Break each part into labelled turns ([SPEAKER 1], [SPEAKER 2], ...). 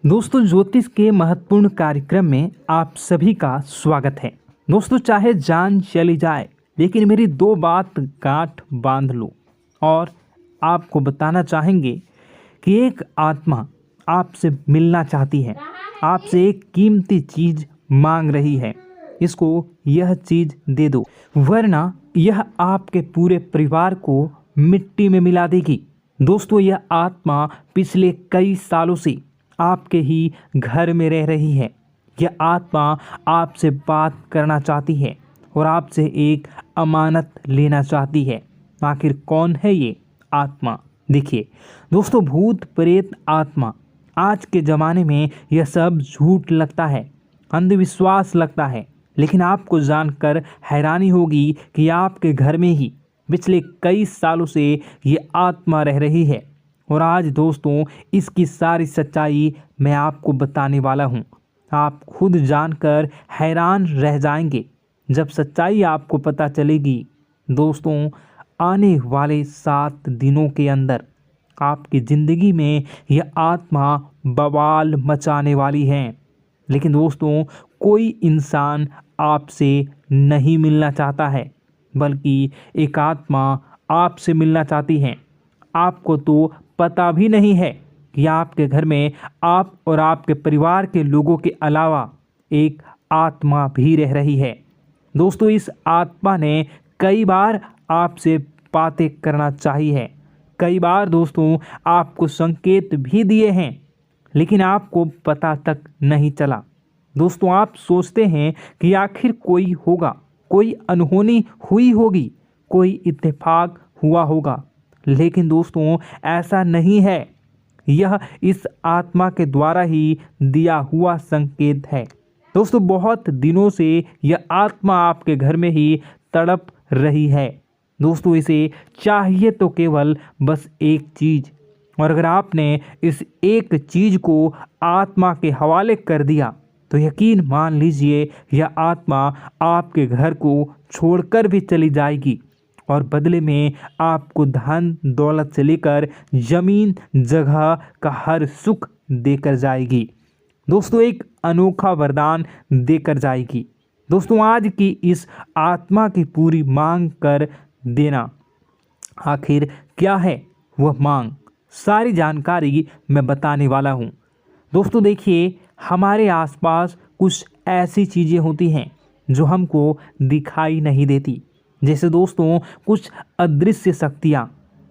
[SPEAKER 1] दोस्तों, ज्योतिष के महत्वपूर्ण कार्यक्रम में आप सभी का स्वागत है। दोस्तों, चाहे जान चली जाए लेकिन मेरी दो बात गांठ बांध लो। और आपको बताना चाहेंगे कि एक आत्मा आपसे मिलना चाहती है, आपसे एक कीमती चीज मांग रही है। इसको यह चीज दे दो, वरना यह आपके पूरे परिवार को मिट्टी में मिला देगी। दोस्तों, यह आत्मा पिछले कई सालों से आपके ही घर में रह रही है। यह आत्मा आपसे बात करना चाहती है और आपसे एक अमानत लेना चाहती है। आखिर कौन है ये आत्मा? देखिए दोस्तों, भूत प्रेत आत्मा, आज के ज़माने में यह सब झूठ लगता है, अंधविश्वास लगता है, लेकिन आपको जानकर हैरानी होगी कि आपके घर में ही पिछले कई सालों से ये आत्मा रह रही है। और आज दोस्तों, इसकी सारी सच्चाई मैं आपको बताने वाला हूँ। आप खुद जानकर हैरान रह जाएंगे जब सच्चाई आपको पता चलेगी। दोस्तों, आने वाले 7 दिनों के अंदर आपकी ज़िंदगी में यह आत्मा बवाल मचाने वाली है। लेकिन दोस्तों, कोई इंसान आपसे नहीं मिलना चाहता है, बल्कि एक आत्मा आपसे मिलना चाहती है। आपको तो पता भी नहीं है कि आपके घर में आप और आपके परिवार के लोगों के अलावा एक आत्मा भी रह रही है। दोस्तों, इस आत्मा ने कई बार आपसे बातें करना चाहिए है, कई बार दोस्तों आपको संकेत भी दिए हैं, लेकिन आपको पता तक नहीं चला। दोस्तों, आप सोचते हैं कि आखिर कोई होगा, कोई अनहोनी हुई होगी, कोई इत्तेफाक हुआ होगा, लेकिन दोस्तों ऐसा नहीं है। यह इस आत्मा के द्वारा ही दिया हुआ संकेत है। दोस्तों, बहुत दिनों से यह आत्मा आपके घर में ही तड़प रही है। दोस्तों, इसे चाहिए तो केवल बस एक चीज़, और अगर आपने इस एक चीज़ को आत्मा के हवाले कर दिया तो यकीन मान लीजिए यह आत्मा आपके घर को छोड़कर भी चली जाएगी और बदले में आपको धन दौलत से लेकर जमीन जगह का हर सुख देकर जाएगी। दोस्तों, एक अनोखा वरदान देकर जाएगी। दोस्तों, आज की इस आत्मा की पूरी मांग कर देना। आखिर क्या है वह मांग? सारी जानकारी मैं बताने वाला हूँ। दोस्तों देखिए, हमारे आसपास कुछ ऐसी चीज़ें होती हैं जो हमको दिखाई नहीं देती। जैसे दोस्तों कुछ अदृश्य शक्तियाँ,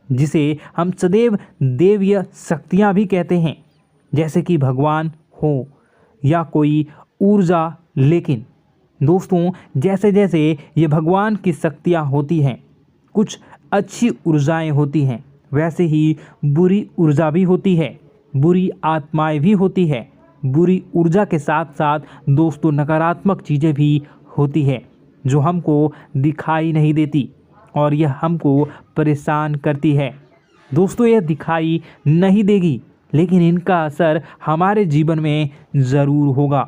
[SPEAKER 1] जिसे हम सदैव देवीय शक्तियाँ भी कहते हैं, जैसे कि भगवान हो या कोई ऊर्जा। लेकिन दोस्तों, जैसे जैसे ये भगवान की शक्तियाँ होती हैं, कुछ अच्छी ऊर्जाएं होती हैं, वैसे ही बुरी ऊर्जा भी होती है, बुरी आत्माएं भी होती है। बुरी ऊर्जा के साथ साथ दोस्तों नकारात्मक चीज़ें भी होती है जो हमको दिखाई नहीं देती और यह हमको परेशान करती है। दोस्तों, यह दिखाई नहीं देगी, लेकिन इनका असर हमारे जीवन में ज़रूर होगा।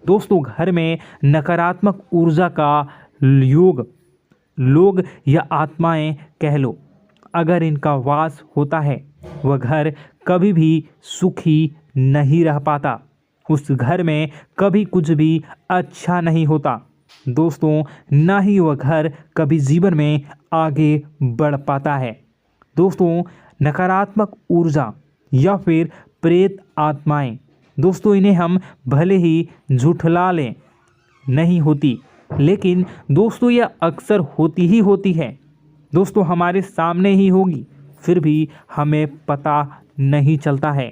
[SPEAKER 1] दोस्तों, घर में नकारात्मक ऊर्जा का योग, लोग या आत्माएं कह लो, अगर इनका वास होता है, वह घर कभी भी सुखी नहीं रह पाता। उस घर में कभी कुछ भी अच्छा नहीं होता। दोस्तों, ना ही वह घर कभी जीवन में आगे बढ़ पाता है। दोस्तों, नकारात्मक ऊर्जा या फिर प्रेत आत्माएं, दोस्तों इन्हें हम भले ही झुठला लें, नहीं होती, लेकिन दोस्तों यह अक्सर होती ही होती है। दोस्तों, हमारे सामने ही होगी, फिर भी हमें पता नहीं चलता है।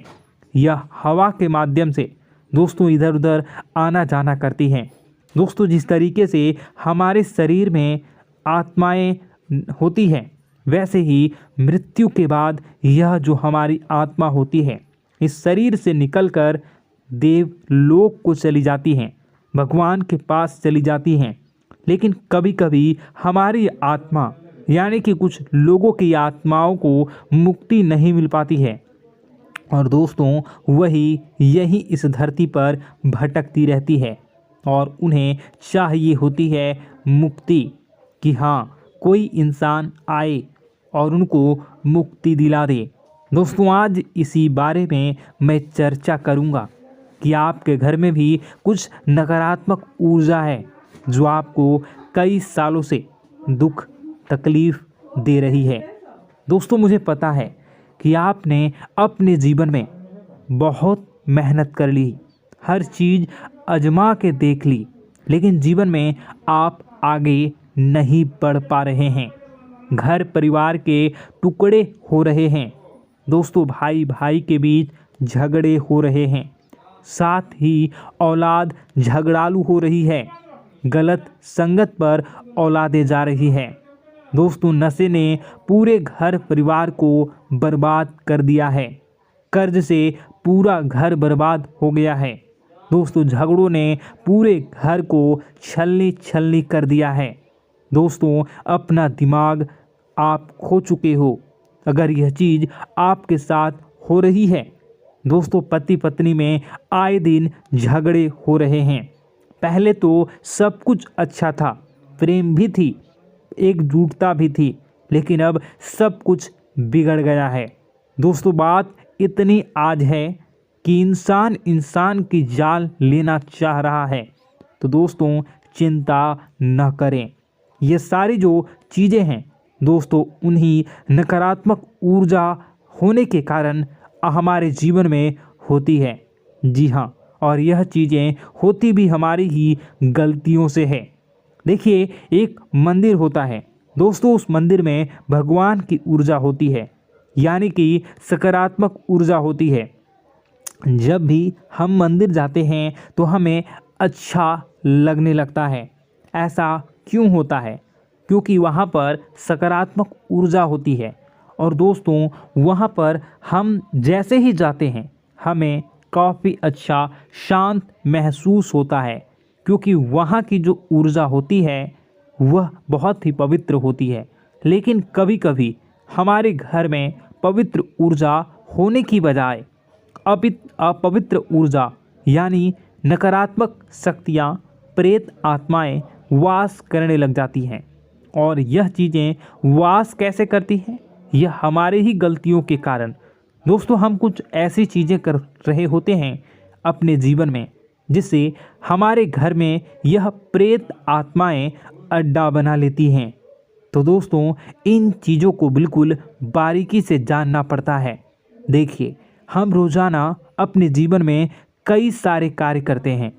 [SPEAKER 1] यह हवा के माध्यम से दोस्तों इधर उधर आना जाना करती हैं। दोस्तों, जिस तरीके से हमारे शरीर में आत्माएं होती हैं, वैसे ही मृत्यु के बाद यह जो हमारी आत्मा होती है, इस शरीर से निकलकर देवलोक को चली जाती हैं, भगवान के पास चली जाती हैं। लेकिन कभी कभी हमारी आत्मा, यानी कि कुछ लोगों की आत्माओं को मुक्ति नहीं मिल पाती है, और दोस्तों वही यही इस धरती पर भटकती रहती है और उन्हें चाहिए होती है मुक्ति, कि हाँ कोई इंसान आए और उनको मुक्ति दिला दे। दोस्तों, आज इसी बारे में मैं चर्चा करूँगा कि आपके घर में भी कुछ नकारात्मक ऊर्जा है जो आपको कई सालों से दुख तकलीफ दे रही है। दोस्तों, मुझे पता है कि आपने अपने जीवन में बहुत मेहनत कर ली, हर चीज़ आजमा के देख ली, लेकिन जीवन में आप आगे नहीं बढ़ पा रहे हैं। घर परिवार के टुकड़े हो रहे हैं। दोस्तों, भाई भाई के बीच झगड़े हो रहे हैं। साथ ही औलाद झगड़ालू हो रही है। गलत संगत पर औलादें जा रही है। दोस्तों, नशे ने पूरे घर परिवार को बर्बाद कर दिया है। कर्ज से पूरा घर बर्बाद हो गया है। दोस्तों, झगड़ों ने पूरे घर को छलनी छलनी कर दिया है। दोस्तों, अपना दिमाग आप खो चुके हो अगर यह चीज़ आपके साथ हो रही है। दोस्तों, पति पत्नी में आए दिन झगड़े हो रहे हैं। पहले तो सब कुछ अच्छा था, प्रेम भी थी, एकजुटता भी थी, लेकिन अब सब कुछ बिगड़ गया है। दोस्तों, बात इतनी आज है कि इंसान इंसान की जान लेना चाह रहा है। तो दोस्तों, चिंता न करें। ये सारी जो चीज़ें हैं दोस्तों, उन्हीं नकारात्मक ऊर्जा होने के कारण हमारे जीवन में होती है। जी हाँ, और यह चीज़ें होती भी हमारी ही गलतियों से है। देखिए, एक मंदिर होता है दोस्तों, उस मंदिर में भगवान की ऊर्जा होती है, यानी कि सकारात्मक ऊर्जा होती है। जब भी हम मंदिर जाते हैं तो हमें अच्छा लगने लगता है। ऐसा क्यों होता है? क्योंकि वहाँ पर सकारात्मक ऊर्जा होती है। और दोस्तों, वहाँ पर हम जैसे ही जाते हैं हमें काफ़ी अच्छा शांत महसूस होता है, क्योंकि वहाँ की जो ऊर्जा होती है वह बहुत ही पवित्र होती है। लेकिन कभी कभी हमारे घर में पवित्र ऊर्जा होने की बजाय अपवित्र ऊर्जा यानी नकारात्मक शक्तियाँ, प्रेत आत्माएं वास करने लग जाती हैं। और यह चीज़ें वास कैसे करती हैं? यह हमारे ही गलतियों के कारण। दोस्तों, हम कुछ ऐसी चीज़ें कर रहे होते हैं अपने जीवन में जिससे हमारे घर में यह प्रेत आत्माएं अड्डा बना लेती हैं। तो दोस्तों, इन चीज़ों को बिल्कुल बारीकी से जानना पड़ता है। देखिए, हम रोज़ाना अपने जीवन में कई सारे कार्य करते हैं।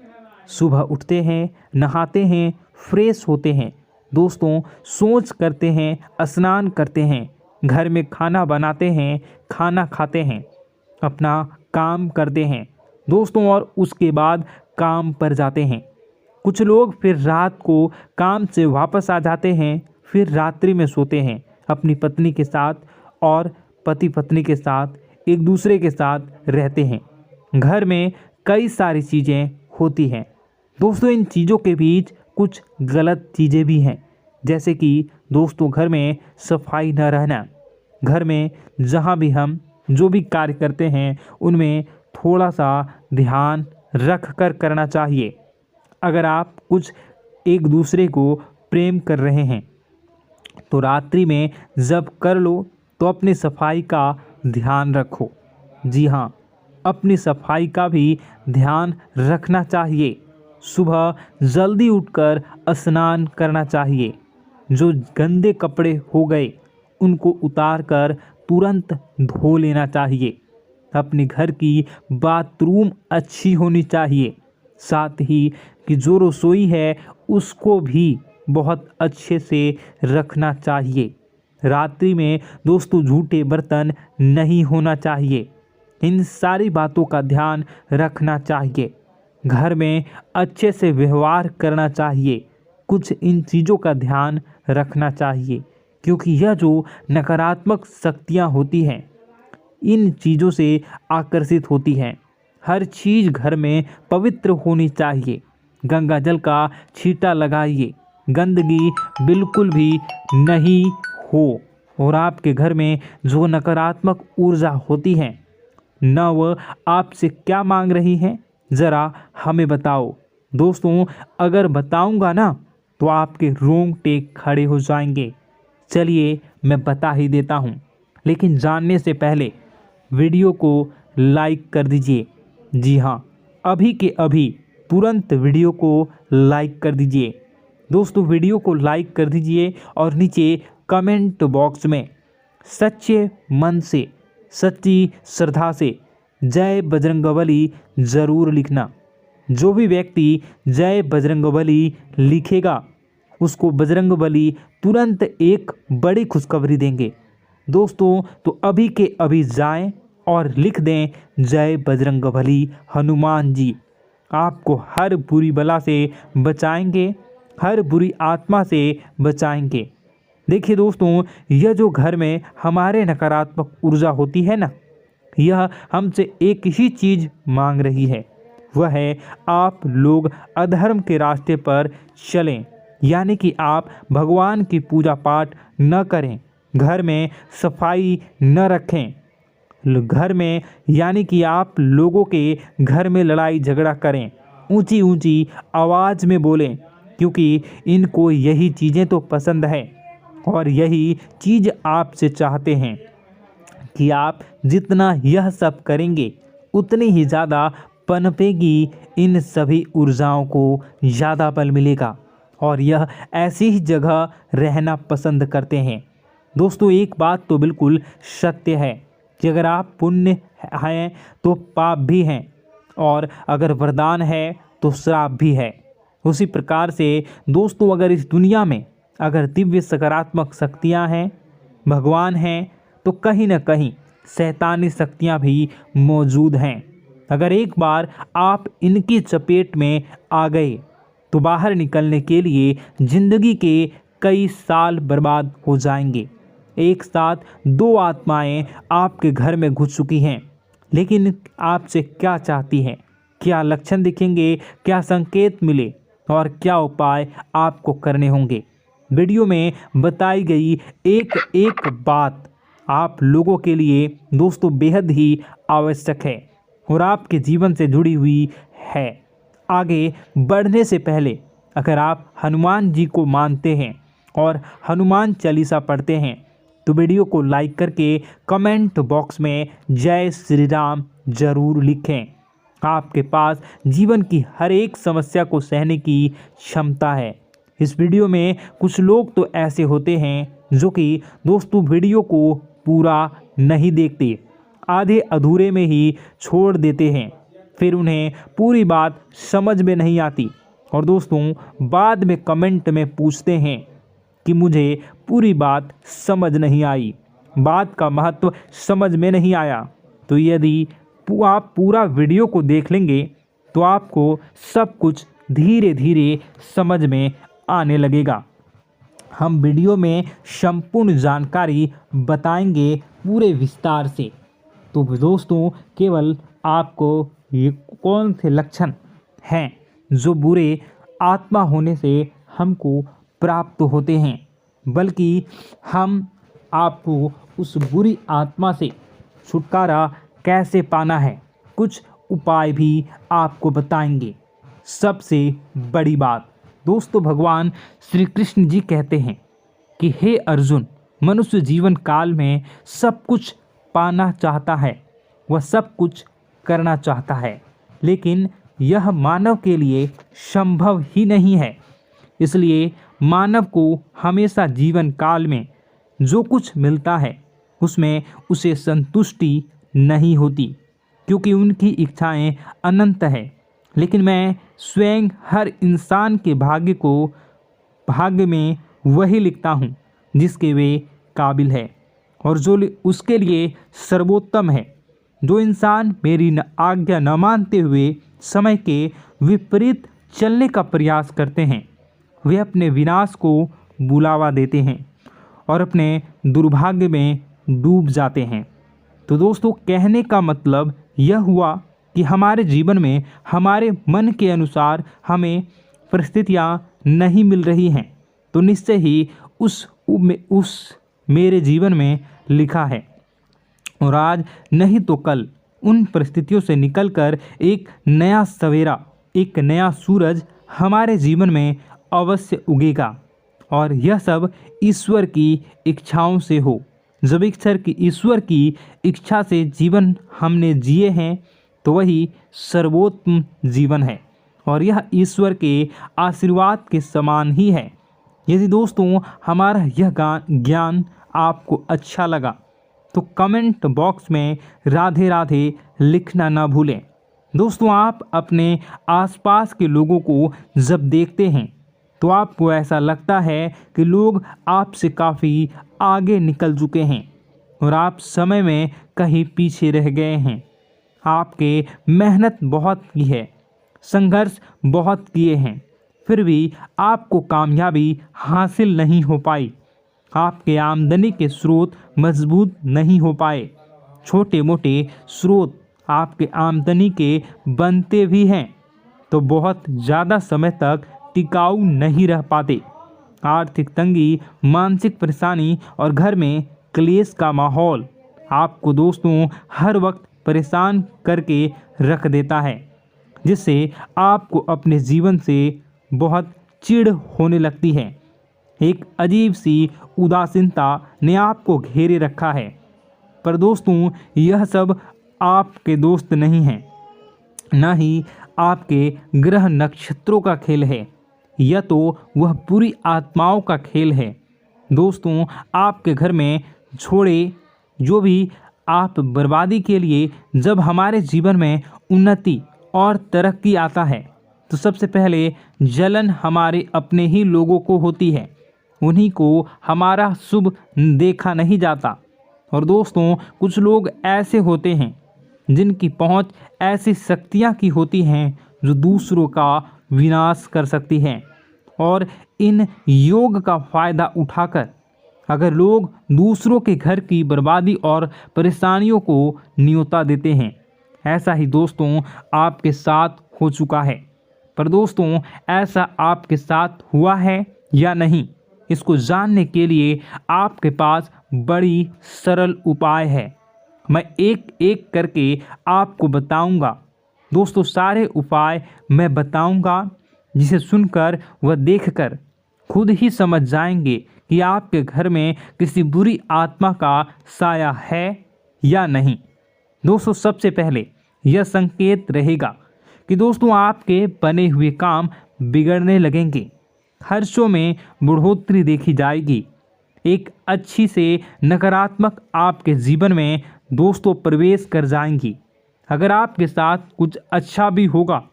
[SPEAKER 1] सुबह उठते हैं, नहाते हैं, फ्रेश होते हैं। दोस्तों, सोच करते हैं, स्नान करते हैं, घर में खाना बनाते हैं, खाना खाते हैं, अपना काम करते हैं दोस्तों, और उसके बाद काम पर जाते हैं। कुछ लोग फिर रात को काम से वापस आ जाते हैं, फिर रात्रि में सोते हैं अपनी पत्नी के साथ, और पति पत्नी के साथ एक दूसरे के साथ रहते हैं। घर में कई सारी चीज़ें होती हैं दोस्तों। इन चीज़ों के बीच कुछ गलत चीज़ें भी हैं, जैसे कि दोस्तों, घर में सफाई न रहना। घर में जहाँ भी हम जो भी कार्य करते हैं उनमें थोड़ा सा ध्यान रख कर करना चाहिए। अगर आप कुछ एक दूसरे को प्रेम कर रहे हैं तो रात्रि में जब कर लो तो अपनी सफाई का ध्यान रखो। जी हाँ, अपनी सफाई का भी ध्यान रखना चाहिए। सुबह जल्दी उठकर स्नान करना चाहिए। जो गंदे कपड़े हो गए उनको उतार कर तुरंत धो लेना चाहिए। अपने घर की बाथरूम अच्छी होनी चाहिए। साथ ही कि जो रसोई है उसको भी बहुत अच्छे से रखना चाहिए। रात्रि में दोस्तों, झूठे बर्तन नहीं होना चाहिए। इन सारी बातों का ध्यान रखना चाहिए। घर में अच्छे से व्यवहार करना चाहिए। कुछ इन चीज़ों का ध्यान रखना चाहिए, क्योंकि यह जो नकारात्मक शक्तियाँ होती हैं इन चीज़ों से आकर्षित होती हैं। हर चीज़ घर में पवित्र होनी चाहिए। गंगा जल का छींटा लगाइए, गंदगी बिल्कुल भी नहीं हो। और आपके घर में जो नकारात्मक ऊर्जा होती है न वह आपसे क्या मांग रही हैं, ज़रा हमें बताओ। दोस्तों, अगर बताऊंगा ना तो आपके रोंगटे खड़े हो जाएंगे। चलिए मैं बता ही देता हूँ, लेकिन जानने से पहले वीडियो को लाइक कर दीजिए। जी हाँ, अभी के अभी तुरंत वीडियो को लाइक कर दीजिए। दोस्तों वीडियो को लाइक कर दीजिए और नीचे कमेंट बॉक्स में सच्चे मन से, सच्ची श्रद्धा से जय बजरंगबली ज़रूर लिखना। जो भी व्यक्ति जय बजरंगबली लिखेगा उसको बजरंगबली तुरंत एक बड़ी खुशखबरी देंगे। दोस्तों तो अभी के अभी जाएं और लिख दें जय बजरंगबली हनुमान जी, आपको हर बुरी बला से बचाएंगे, हर बुरी आत्मा से बचाएंगे। देखिए दोस्तों, यह जो घर में हमारे नकारात्मक ऊर्जा होती है ना, यह हमसे एक ही चीज़ मांग रही है, वह है आप लोग अधर्म के रास्ते पर चलें, यानी कि आप भगवान की पूजा पाठ न करें, घर में सफाई न रखें, घर में यानी कि आप लोगों के घर में लड़ाई झगड़ा करें, ऊंची ऊंची आवाज़ में बोलें, क्योंकि इनको यही चीज़ें तो पसंद है और यही चीज़ आपसे चाहते हैं कि आप जितना यह सब करेंगे उतनी ही ज़्यादा पनपेगी इन सभी ऊर्जाओं को ज़्यादा बल मिलेगा और यह ऐसी ही जगह रहना पसंद करते हैं। दोस्तों एक बात तो बिल्कुल सत्य है कि अगर आप पुण्य हैं तो पाप भी हैं और अगर वरदान है तो श्राप भी है। उसी प्रकार से दोस्तों अगर इस दुनिया में अगर दिव्य सकारात्मक शक्तियां हैं, भगवान हैं, तो कहीं न कहीं शैतानी शक्तियां भी मौजूद हैं। अगर एक बार आप इनकी चपेट में आ गए तो बाहर निकलने के लिए ज़िंदगी के कई साल बर्बाद हो जाएंगे। एक साथ दो आत्माएं आपके घर में घुस चुकी हैं, लेकिन आपसे क्या चाहती हैं, क्या लक्षण दिखेंगे, क्या संकेत मिले और क्या उपाय आपको करने होंगे। वीडियो में बताई गई एक एक बात आप लोगों के लिए दोस्तों बेहद ही आवश्यक है और आपके जीवन से जुड़ी हुई है। आगे बढ़ने से पहले अगर आप हनुमान जी को मानते हैं और हनुमान चालीसा पढ़ते हैं तो वीडियो को लाइक करके कमेंट बॉक्स में जय श्री राम ज़रूर लिखें। आपके पास जीवन की हर एक समस्या को सहने की क्षमता है। इस वीडियो में कुछ लोग तो ऐसे होते हैं जो कि दोस्तों वीडियो को पूरा नहीं देखते, आधे अधूरे में ही छोड़ देते हैं, फिर उन्हें पूरी बात समझ में नहीं आती और दोस्तों बाद में कमेंट में पूछते हैं कि मुझे पूरी बात समझ नहीं आई, बात का महत्व समझ में नहीं आया। तो यदि आप पूरा वीडियो को देख लेंगे तो आपको सब कुछ धीरे धीरे समझ में आने लगेगा। हम वीडियो में संपूर्ण जानकारी बताएंगे पूरे विस्तार से। तो दोस्तों केवल आपको ये कौन से लक्षण हैं जो बुरे आत्मा होने से हमको प्राप्त होते हैं, बल्कि हम आपको उस बुरी आत्मा से छुटकारा कैसे पाना है, कुछ उपाय भी आपको बताएंगे। सबसे बड़ी बात दोस्तों, भगवान श्री कृष्ण जी कहते हैं कि हे अर्जुन, मनुष्य जीवन काल में सब कुछ पाना चाहता है, वह सब कुछ करना चाहता है, लेकिन यह मानव के लिए संभव ही नहीं है। इसलिए मानव को हमेशा जीवन काल में जो कुछ मिलता है उसमें उसे संतुष्टि नहीं होती, क्योंकि उनकी इच्छाएं अनंत है। लेकिन मैं स्वयं हर इंसान के भाग्य में वही लिखता हूँ जिसके वे काबिल है और जो उसके लिए सर्वोत्तम है। जो इंसान मेरी आज्ञा न मानते हुए समय के विपरीत चलने का प्रयास करते हैं, वे अपने विनाश को बुलावा देते हैं और अपने दुर्भाग्य में डूब जाते हैं। तो दोस्तों कहने का मतलब यह हुआ कि हमारे जीवन में हमारे मन के अनुसार हमें परिस्थितियाँ नहीं मिल रही हैं, तो निश्चय ही उस मेरे जीवन में लिखा है और आज नहीं तो कल उन परिस्थितियों से निकलकर एक नया सवेरा, एक नया सूरज हमारे जीवन में अवश्य उगेगा और यह सब ईश्वर की इच्छाओं से हो। जब ईश्वर की इच्छा से जीवन हमने जिए हैं तो वही सर्वोत्तम जीवन है और यह ईश्वर के आशीर्वाद के समान ही है। यदि दोस्तों हमारा यह ज्ञान आपको अच्छा लगा तो कमेंट बॉक्स में राधे राधे लिखना ना भूलें। दोस्तों आप अपने आसपास के लोगों को जब देखते हैं तो आपको ऐसा लगता है कि लोग आपसे काफ़ी आगे निकल चुके हैं और आप समय में कहीं पीछे रह गए हैं। आपके मेहनत बहुत की है, संघर्ष बहुत किए हैं, फिर भी आपको कामयाबी हासिल नहीं हो पाई। आपके आमदनी के स्रोत मजबूत नहीं हो पाए। छोटे मोटे स्रोत आपके आमदनी के बनते भी हैं तो बहुत ज़्यादा समय तक टिकाऊ नहीं रह पाते। आर्थिक तंगी, मानसिक परेशानी और घर में क्लेश का माहौल आपको दोस्तों हर वक्त परेशान करके रख देता है, जिससे आपको अपने जीवन से बहुत चिढ़ होने लगती है। एक अजीब सी उदासीनता ने आपको घेरे रखा है। पर दोस्तों यह सब आपके दोस्त नहीं हैं, न ही आपके ग्रह नक्षत्रों का खेल है, यह तो वह बुरी आत्माओं का खेल है। दोस्तों आपके घर में छोड़े जो भी आप बर्बादी के लिए जब हमारे जीवन में उन्नति और तरक्की आता है तो सबसे पहले जलन हमारे अपने ही लोगों को होती है, उन्हीं को हमारा शुभ देखा नहीं जाता। और दोस्तों कुछ लोग ऐसे होते हैं जिनकी पहुंच ऐसी शक्तियां की होती हैं जो दूसरों का विनाश कर सकती हैं, और इन योग का फ़ायदा उठाकर अगर लोग दूसरों के घर की बर्बादी और परेशानियों को न्योता देते हैं। ऐसा ही दोस्तों आपके साथ हो चुका है। पर दोस्तों ऐसा आपके साथ हुआ है या नहीं, इसको जानने के लिए आपके पास बड़ी सरल उपाय है। मैं एक एक करके आपको बताऊंगा। दोस्तों सारे उपाय मैं बताऊंगा, जिसे सुनकर व देखकर खुद ही समझ जाएंगे कि आपके घर में किसी बुरी आत्मा का साया है या नहीं। दोस्तों सबसे पहले यह संकेत रहेगा कि दोस्तों आपके बने हुए काम बिगड़ने लगेंगे, खर्चों में बढ़ोतरी देखी जाएगी, एक अच्छी से नकारात्मक आपके जीवन में दोस्तों प्रवेश कर जाएंगी। अगर आपके साथ कुछ अच्छा भी होगा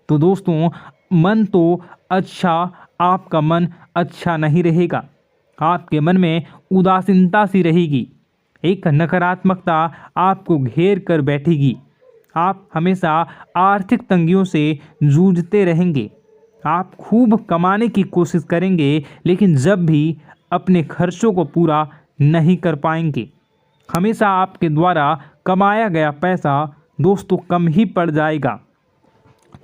[SPEAKER 1] तो दोस्तों मन तो अच्छा, आपका मन अच्छा नहीं रहेगा। आपके मन में उदासीनता सी रहेगी, एक नकारात्मकता आपको घेर कर बैठेगी। आप हमेशा आर्थिक तंगियों से जूझते रहेंगे। आप खूब कमाने की कोशिश करेंगे, लेकिन जब भी अपने खर्चों को पूरा नहीं कर पाएंगे। हमेशा आपके द्वारा कमाया गया पैसा दोस्तों कम ही पड़ जाएगा।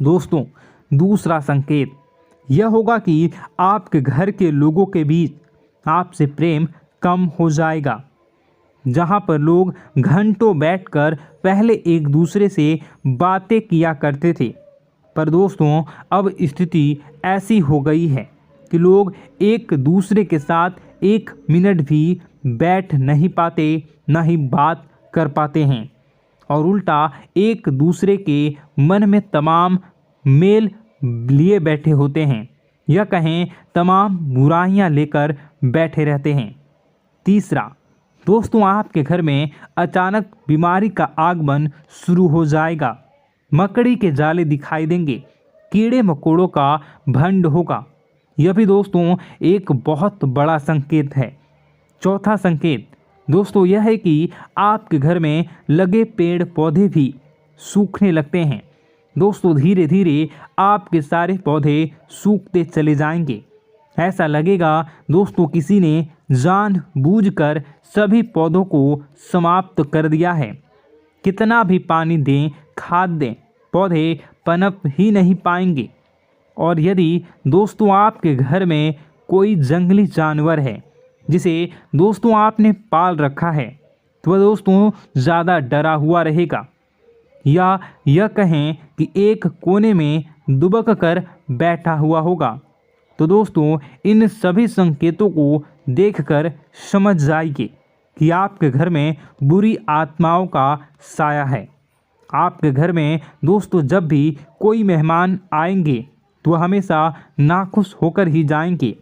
[SPEAKER 1] दोस्तों दूसरा संकेत यह होगा कि आपके घर के लोगों के बीच आपसे प्रेम कम हो जाएगा। जहां पर लोग घंटों बैठकर पहले एक दूसरे से बातें किया करते थे, पर दोस्तों अब स्थिति ऐसी हो गई है कि लोग एक दूसरे के साथ एक मिनट भी बैठ नहीं पाते, ना ही बात कर पाते हैं, और उल्टा एक दूसरे के मन में तमाम मेल लिए बैठे होते हैं, या कहें तमाम बुराइयां लेकर बैठे रहते हैं। तीसरा दोस्तों आपके घर में अचानक बीमारी का आगमन शुरू हो जाएगा। मकड़ी के जाले दिखाई देंगे, कीड़े मकोड़ों का भंड होगा। यह भी दोस्तों एक बहुत बड़ा संकेत है। चौथा संकेत दोस्तों यह है कि आपके घर में लगे पेड़ पौधे भी सूखने लगते हैं। दोस्तों धीरे धीरे आपके सारे पौधे सूखते चले जाएंगे। ऐसा लगेगा दोस्तों किसी ने जानबूझकर सभी पौधों को समाप्त कर दिया है। कितना भी पानी दें, खाद दें, पौधे पनप ही नहीं पाएंगे। और यदि दोस्तों आपके घर में कोई जंगली जानवर है जिसे दोस्तों आपने पाल रखा है, तो वह दोस्तों ज़्यादा डरा हुआ रहेगा, या यह कहें कि एक कोने में दुबक कर बैठा हुआ होगा, तो दोस्तों इन सभी संकेतों को देखकर समझ जाइए कि आपके घर में बुरी आत्माओं का साया है। आपके घर में दोस्तों जब भी कोई मेहमान आएंगे तो हमेशा नाखुश होकर ही जाएंगे।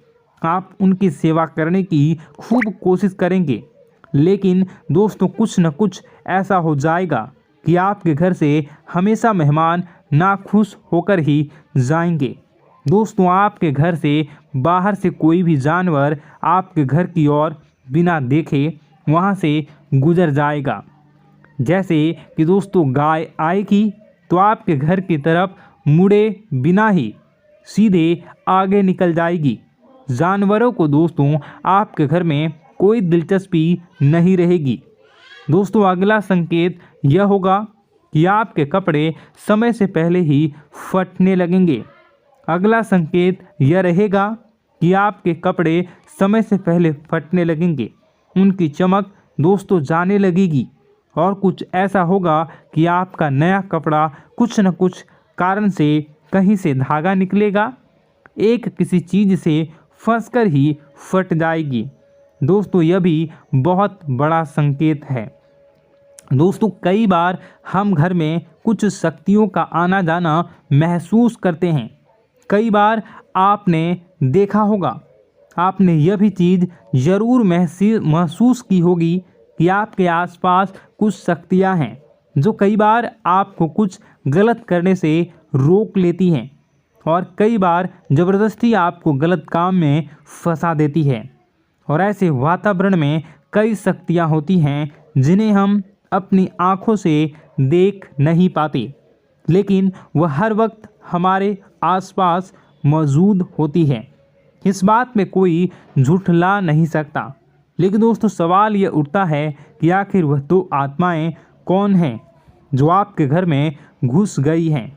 [SPEAKER 1] आप उनकी सेवा करने की खूब कोशिश करेंगे, लेकिन दोस्तों कुछ न कुछ ऐसा हो जाएगा कि आपके घर से हमेशा मेहमान नाखुश होकर ही जाएंगे। दोस्तों आपके घर से बाहर से कोई भी जानवर आपके घर की ओर बिना देखे वहां से गुजर जाएगा। जैसे कि दोस्तों गाय आएगी तो आपके घर की तरफ मुड़े बिना ही सीधे आगे निकल जाएगी। जानवरों को दोस्तों आपके घर में कोई दिलचस्पी नहीं रहेगी। दोस्तों अगला संकेत यह होगा कि आपके कपड़े समय से पहले ही फटने लगेंगे। अगला संकेत यह रहेगा कि आपके कपड़े समय से पहले फटने लगेंगे, उनकी चमक दोस्तों जाने लगेगी और कुछ ऐसा होगा कि आपका नया कपड़ा कुछ न कुछ कारण से कहीं से धागा निकलेगा, एक किसी चीज़ से फंसकर ही फट जाएगी। दोस्तों यह भी बहुत बड़ा संकेत है। दोस्तों कई बार हम घर में कुछ शक्तियों का आना जाना महसूस करते हैं। कई बार आपने देखा होगा, आपने यह भी चीज़ ज़रूर महसूस की होगी कि आपके आसपास कुछ शक्तियां हैं जो कई बार आपको कुछ गलत करने से रोक लेती हैं और कई बार ज़बरदस्ती आपको गलत काम में फंसा देती है। और ऐसे वातावरण में कई शक्तियां होती हैं जिन्हें हम अपनी आँखों से देख नहीं पाते, लेकिन वह हर वक्त हमारे आसपास मौजूद होती है। इस बात में कोई झुठला नहीं सकता। लेकिन दोस्तों सवाल यह उठता है कि आखिर वह दो आत्माएं कौन हैं जो आपके घर में घुस गई हैं।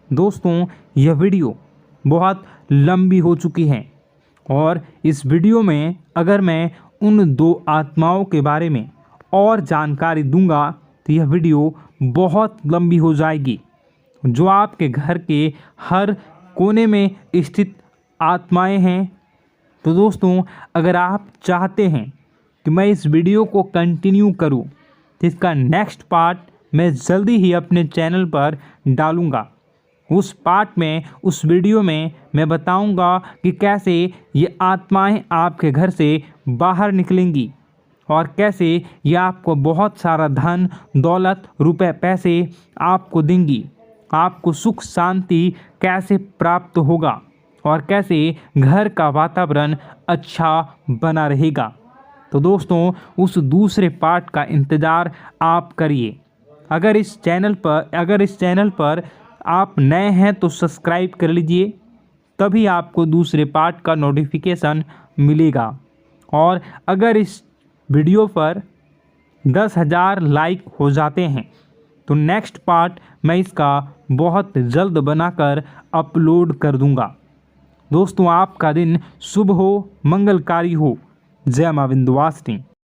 [SPEAKER 1] दोस्तों यह वीडियो बहुत लंबी हो चुकी है और इस वीडियो में अगर मैं उन दो आत्माओं के बारे में और जानकारी दूंगा तो यह वीडियो बहुत लंबी हो जाएगी। जो आपके घर के हर कोने में स्थित आत्माएं हैं। तो दोस्तों अगर आप चाहते हैं कि मैं इस वीडियो को कंटिन्यू करूं तो इसका नेक्स्ट पार्ट मैं जल्दी ही अपने चैनल पर डालूंगा। उस पार्ट में, उस वीडियो में मैं बताऊंगा कि कैसे ये आत्माएं आपके घर से बाहर निकलेंगी और कैसे ये आपको बहुत सारा धन दौलत रुपए पैसे आपको देंगी, आपको सुख शांति कैसे प्राप्त होगा और कैसे घर का वातावरण अच्छा बना रहेगा। तो दोस्तों उस दूसरे पार्ट का इंतज़ार आप करिए। अगर इस चैनल पर आप नए हैं तो सब्सक्राइब कर लीजिए, तभी आपको दूसरे पार्ट का नोटिफिकेशन मिलेगा। और अगर इस वीडियो पर 10,000 लाइक हो जाते हैं तो नेक्स्ट पार्ट मैं इसका बहुत जल्द बनाकर अपलोड कर दूंगा। दोस्तों आपका दिन शुभ हो, मंगलकारी हो। जय मां विंध्यवासिनी।